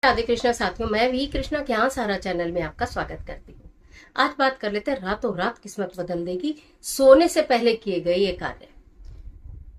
राधे कृष्णा साथियों, मैं वी कृष्णा के यहाँ सारा चैनल में आपका स्वागत करती हूँ। आज बात कर लेते हैं रातों रात किस्मत बदल देगी सोने से पहले किए गए ये कार्य।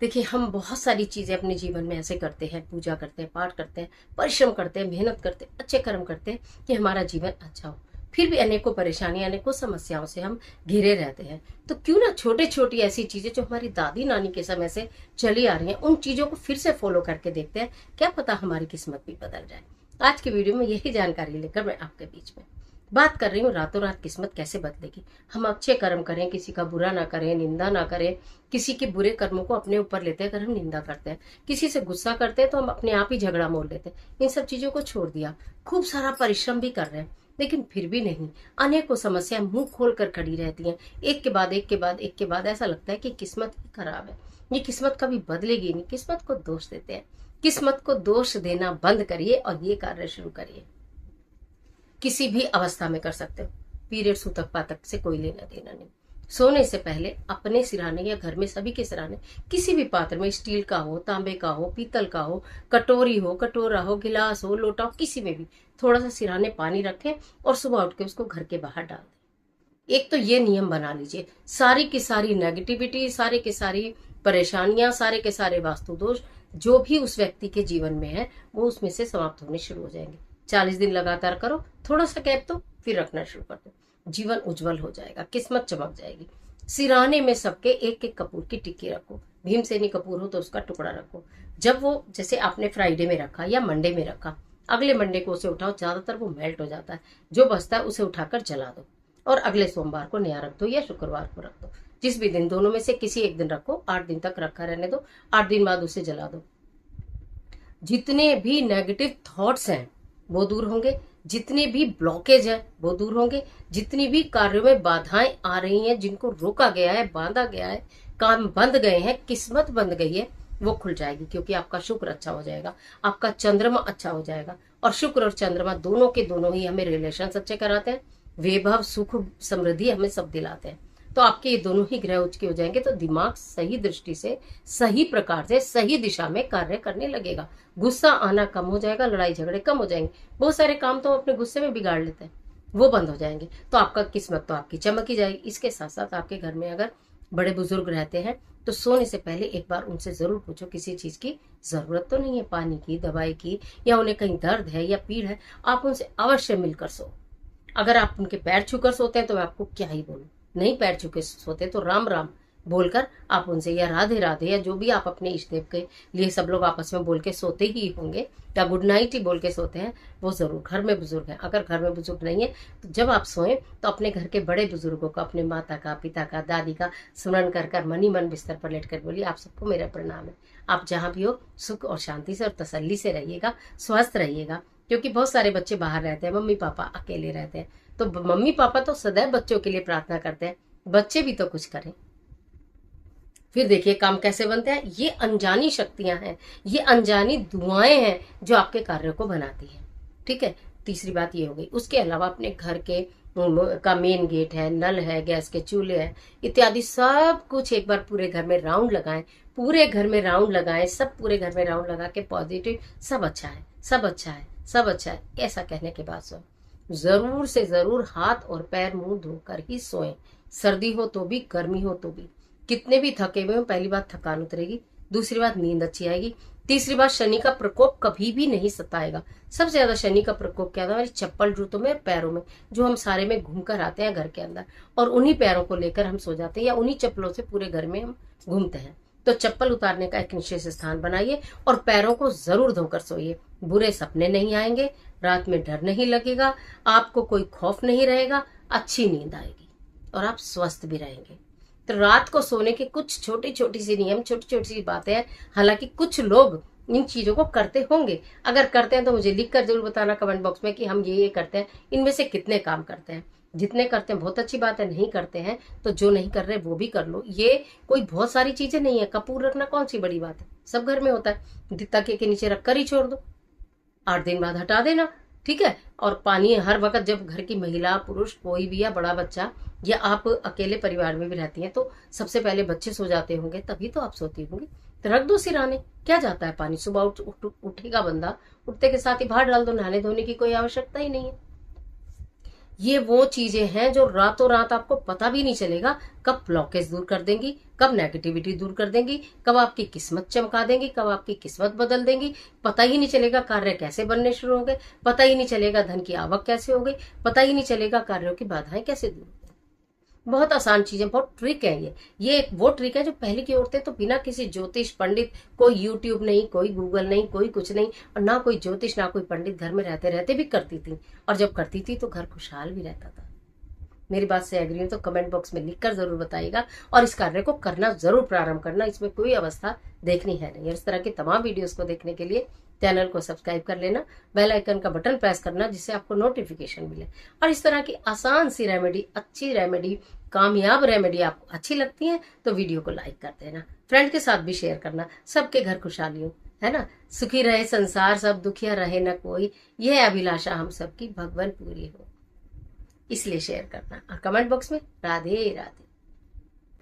देखिए, हम बहुत सारी चीजें अपने जीवन में ऐसे करते हैं, पूजा करते हैं, पाठ करते हैं, परिश्रम करते हैं, मेहनत करते हैं, अच्छे कर्म करते हैं कि हमारा जीवन अच्छा हो। फिर भी अनेकों परेशानियां, अनेकों समस्याओं से हम घिरे रहते हैं। तो क्यों ना छोटी छोटी ऐसी चीजें जो हमारी दादी नानी के समय से चली आ रही हैं, उन चीजों को फिर से फॉलो करके देखते हैं, क्या पता हमारी किस्मत भी बदल जाए। आज की वीडियो में यही जानकारी लेकर मैं आपके बीच में बात कर रही हूँ, रातों रात किस्मत कैसे बदलेगी। हम अच्छे कर्म करें, किसी का बुरा ना करें, निंदा ना करें, किसी के बुरे कर्मों को अपने ऊपर लेते हैं। अगर हम निंदा करते हैं, किसी से गुस्सा करते हैं, तो हम अपने आप ही झगड़ा मोल लेते हैं। इन सब चीजों को छोड़ दिया, खूब सारा परिश्रम भी कर रहे हैं, लेकिन फिर भी नहीं, अनेकों समस्याएं मुंह खोल कर खड़ी रहती हैं, एक के बाद एक के बाद एक के बाद। ऐसा लगता है कि किस्मत ही खराब है, ये किस्मत कभी बदलेगी नहीं। किस्मत को दोष देते हैं। किस्मत को दोष देना बंद करिए और ये कार्य शुरू करिए। किसी भी अवस्था में कर सकते हो। पीरियड, सूतक पातक से कोई लेना देना नहीं। सोने से पहले अपने सिरहाने या घर में सभी के सिरहाने किसी भी पात्र में, स्टील का हो, तांबे का हो, पीतल का हो, कटोरी हो, कटोरा हो, गिलास हो, लोटा हो, किसी में भी थोड़ा सा सिरहाने पानी रखें और सुबह उठ के उसको घर के बाहर डाल दें। एक तो ये नियम बना लीजिए, सारी की सारी नेगेटिविटी, सारे के सारी परेशानियां, सारे के सारे वास्तु दोष जो भी उस व्यक्ति के जीवन में है, वो उसमें से समाप्त होने शुरू हो जाएंगे। 40 दिन लगातार करो, थोड़ा सा गैप दो, फिर रखना शुरू कर दो। जीवन उज्जवल हो जाएगा, किस्मत चमक जाएगी। सिराने में सबके एक एक कपूर की टिक्की रखो। भीमसेनी कपूर हो तो उसका टुकड़ा रखो। जब वो, जैसे आपने फ्राइडे में रखा या मंडे में रखा, अगले मंडे को उसे उठाओ, ज्यादातर वो मेल्ट हो जाता है। जो बचता है उसे उठाकर जला दो और अगले सोमवार को नया रख दो या शुक्रवार को रख दो। जिस भी दिन, दोनों में से किसी एक दिन रखो, 8 दिन तक रखा रहने दो, 8 दिन बाद उसे जला दो। जितने भी नेगेटिव थॉट्स हैं वो दूर होंगे, जितने भी ब्लॉकेज है वो दूर होंगे, जितनी भी कार्यों में बाधाएं आ रही हैं, जिनको रोका गया है, बांधा गया है, काम बंद गए हैं, किस्मत बंद गई है, वो खुल जाएगी। क्योंकि आपका शुक्र अच्छा हो जाएगा, आपका चंद्रमा अच्छा हो जाएगा। और शुक्र और चंद्रमा दोनों के दोनों ही हमें रिलेशन अच्छे कराते हैं, वैभव, सुख, समृद्धि हमें सब दिलाते हैं। तो आपके ये दोनों ही ग्रह उच्च के हो जाएंगे, तो दिमाग सही दृष्टि से, सही प्रकार से, सही दिशा में कार्य करने लगेगा। गुस्सा आना कम हो जाएगा, लड़ाई झगड़े कम हो जाएंगे। बहुत सारे काम तो अपने गुस्से में बिगाड़ लेते हैं, वो बंद हो जाएंगे। तो आपका किस्मत तो आपकी चमक ही जाएगी। इसके साथ साथ आपके घर में अगर बड़े बुजुर्ग रहते हैं तो सोने से पहले एक बार उनसे जरूर पूछो, किसी चीज की जरूरत तो नहीं है, पानी की, दवाई की, या उन्हें कहीं दर्द है या पीड़ है, आप उनसे अवश्य मिलकर सो। अगर आप उनके पैर छूकर सोते हैं तो मैं आपको क्या ही बोलूं, नहीं पैर छू सोते तो राम राम बोलकर आप उनसे, या राधे राधे, या जो भी आप अपने इष्ट देव के लिए सब लोग आपस में बोल के सोते ही होंगे, या गुड नाइट ही बोल के सोते हैं, वो जरूर। घर में बुजुर्ग हैं, अगर घर में बुजुर्ग नहीं है तो जब आप सोएं तो अपने घर के बड़े बुजुर्गों का, अपने माता का, पिता का, दादी का स्मरण कर कर मनी मन बिस्तर पर लेट कर बोलिए, आप सबको मेरा प्रणाम है। आप जहां भी हो, सुख और शांति से और तसल्ली से रहिएगा, स्वस्थ रहिएगा। क्योंकि बहुत सारे बच्चे बाहर रहते हैं, मम्मी पापा अकेले रहते हैं, तो मम्मी पापा तो सदैव बच्चों के लिए प्रार्थना करते हैं, बच्चे भी तो कुछ करें। फिर देखिए काम कैसे बनते हैं। ये अनजानी शक्तियां हैं, ये अनजानी दुआएं हैं जो आपके कार्य को बनाती हैं। ठीक है, तीसरी बात ये हो गई। उसके अलावा अपने घर के का मेन गेट है, नल है, गैस के चूल्हे हैं, इत्यादि सब कुछ एक बार पूरे घर में राउंड लगाएं। पूरे घर में राउंड लगाएं, सब पूरे घर में राउंड लगा के पॉजिटिव, सब अच्छा है, सब अच्छा है, सब अच्छा है, ऐसा कहने के बाद सोएं। जरूर से जरूर हाथ और पैर मुंह धोकर ही सोएं। सर्दी हो तो भी, गर्मी हो तो भी। कितने भी थके हुए हो, पहली बात थकान उतरेगी, दूसरी बात नींद अच्छी आएगी, तीसरी बात शनि का प्रकोप कभी भी नहीं सताएगा। सबसे ज्यादा शनि का प्रकोप क्या था, हमारी चप्पल जूतों में, पैरों में, जो हम सारे में घूम कर आते हैं घर के अंदर, और उन्हीं पैरों को लेकर हम सो जाते हैं, या उन्हीं चप्पलों से पूरे घर में हम घूमते हैं। तो चप्पल उतारने का एक निश्चित स्थान बनाइए और पैरों को जरूर धोकर सोइए। बुरे सपने नहीं आएंगे, रात में डर नहीं लगेगा, आपको कोई खौफ नहीं रहेगा, अच्छी नींद आएगी और आप स्वस्थ भी रहेंगे। तो रात को सोने के कुछ छोटी छोटी सी नियम, छोटी छोटी सी बातें हैं। हालांकि कुछ लोग इन चीजों को करते होंगे, अगर करते हैं तो मुझे लिखकर जरूर बताना कमेंट बॉक्स में कि हम ये करते हैं। इनमें से कितने काम करते हैं? जितने करते हैं बहुत अच्छी बात है, नहीं करते हैं तो जो नहीं कर रहे वो भी कर लो। ये कोई बहुत सारी चीजें नहीं है। कपूर रखना कौन सी बड़ी बात है, सब घर में होता है। तकिए के नीचे रखकर ही छोड़ दो, 8 दिन बाद हटा देना। ठीक है, और पानी हर वक्त, जब घर की महिला, पुरुष, कोई भी, या बड़ा बच्चा, या आप अकेले परिवार में भी रहती हैं, तो सबसे पहले बच्चे सो जाते होंगे तभी तो आप सोती होंगी, तो रख दो सिराने, क्या जाता है पानी। सुबह उठेगा बंदा, उठते के साथ ही बाहर डाल दो, नहाने धोने की कोई आवश्यकता ही नहीं है। ये वो चीजें हैं जो रातों रात आपको पता भी नहीं चलेगा कब ब्लॉकेज दूर कर देंगी, कब नेगेटिविटी दूर कर देंगी, कब आपकी किस्मत चमका देंगी, कब आपकी किस्मत बदल देंगी। पता ही नहीं चलेगा कार्य कैसे बनने शुरू हो गए, पता ही नहीं चलेगा धन की आवक कैसे हो गई, पता ही नहीं चलेगा कार्यों की बाधाएं कैसे दूर हो गई। बहुत आसान चीजें, बहुत ट्रिक है ये एक वो ट्रिक है जो पहले की औरतें तो बिना किसी ज्योतिष पंडित, कोई यूट्यूब नहीं, कोई गूगल नहीं, कोई कुछ नहीं, और ना कोई ज्योतिष ना कोई पंडित, घर में रहते रहते भी करती थी। और जब करती थी तो घर खुशहाल भी रहता था। मेरी बात से एग्री हो तो कमेंट बॉक्स में लिखकर जरूर बताइएगा, और इस कार्य को करना जरूर प्रारंभ करना, इसमें कोई अवस्था देखनी है नहीं। और इस तरह की तमाम वीडियोस को देखने के लिए चैनल को सब्सक्राइब कर लेना, बेल आइकन का बटन प्रेस करना जिससे आपको नोटिफिकेशन मिले। और इस तरह की आसान सी रेमेडी, अच्छी रेमेडी, कामयाब रेमेडी आपको अच्छी लगती है तो वीडियो को लाइक कर देना, फ्रेंड के साथ भी शेयर करना। सबके घर खुशहाली हो, है ना। सुखी रहे संसार सब, दुखिया रहे न कोई, यह अभिलाषा हम सबकी भगवान पूरी हो। इसलिए शेयर करना, और कमेंट बॉक्स में राधे राधे।